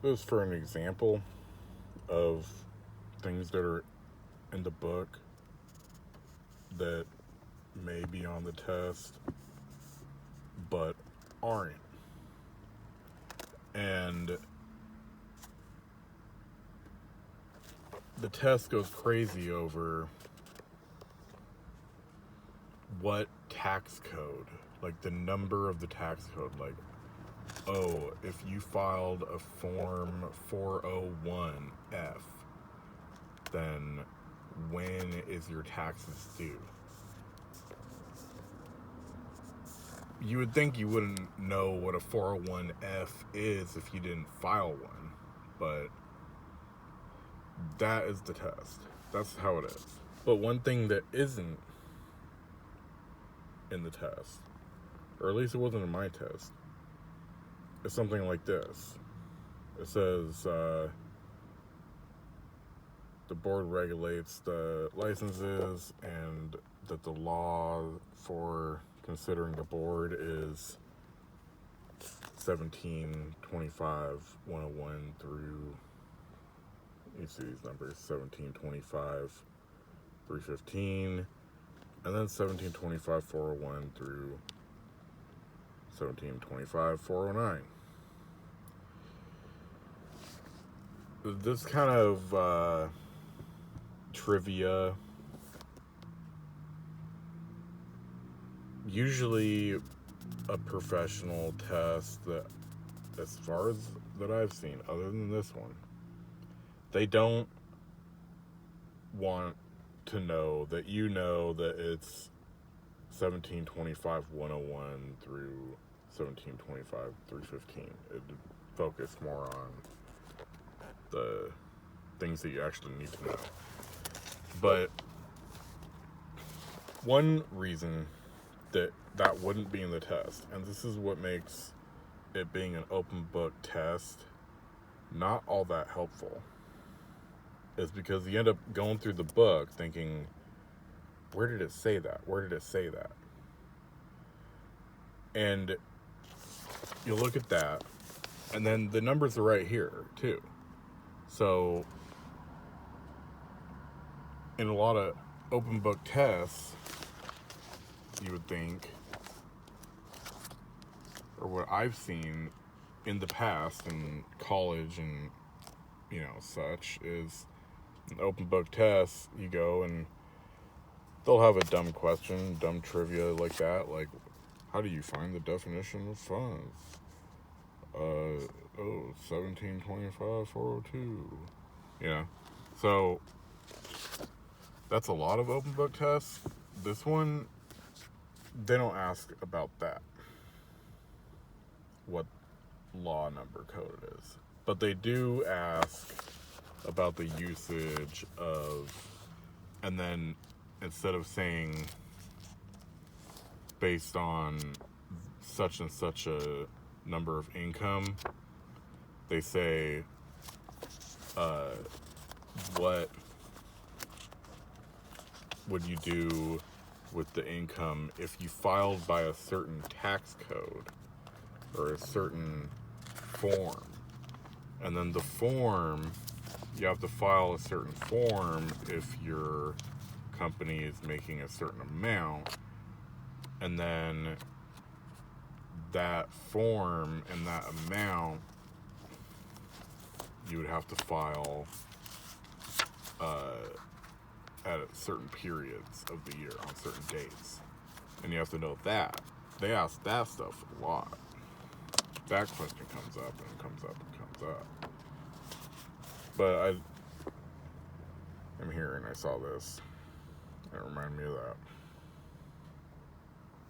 This is for an example of things that are in the book that may be on the test but aren't. And the test goes crazy over what tax code, like the number of the tax code, like, oh, if you filed a form 401F, then when is your taxes due? You would think you wouldn't know what a 401F is if you didn't file one, but that is the test. That's how it is. But one thing that isn't in the test, or at least it wasn't in my test, is something like this. It says the board regulates the licenses and that the law for considering a board is 1725-101 through, you see these numbers, 1725-315, and then 1725-401 through 1725-409. This kind of trivia, usually a professional test that, as far as that I've seen, other than this one, they don't want to know that you know that it's 1725-101 through 1725-315. It focus more on the things that you actually need to know. But one reason that wouldn't be in the test, and this is what makes it being an open book test not all that helpful, is because you end up going through the book thinking, where did it say that? Where did it say that? And you look at that, and then the numbers are right here, too. So, in a lot of open book tests, you would think, or what I've seen in the past in college and, such, is an open book test, you go and they'll have a dumb question, dumb trivia like that, like, how do you find the definition of funds? 1725-402. So that's a lot of open book tests. This one, they don't ask about that, what law number code it is. But they do ask about the usage of, and then instead of saying based on such and such a number of income, they say what would you do with the income if you filed by a certain tax code or a certain form. And then the form, you have to file a certain form if your company is making a certain amount, and then that form and that amount you would have to file at certain periods of the year on certain dates, and you have to know that. They ask that stuff a lot. That question comes up and comes up and comes up. But I'm here and I saw this. It reminded me of that.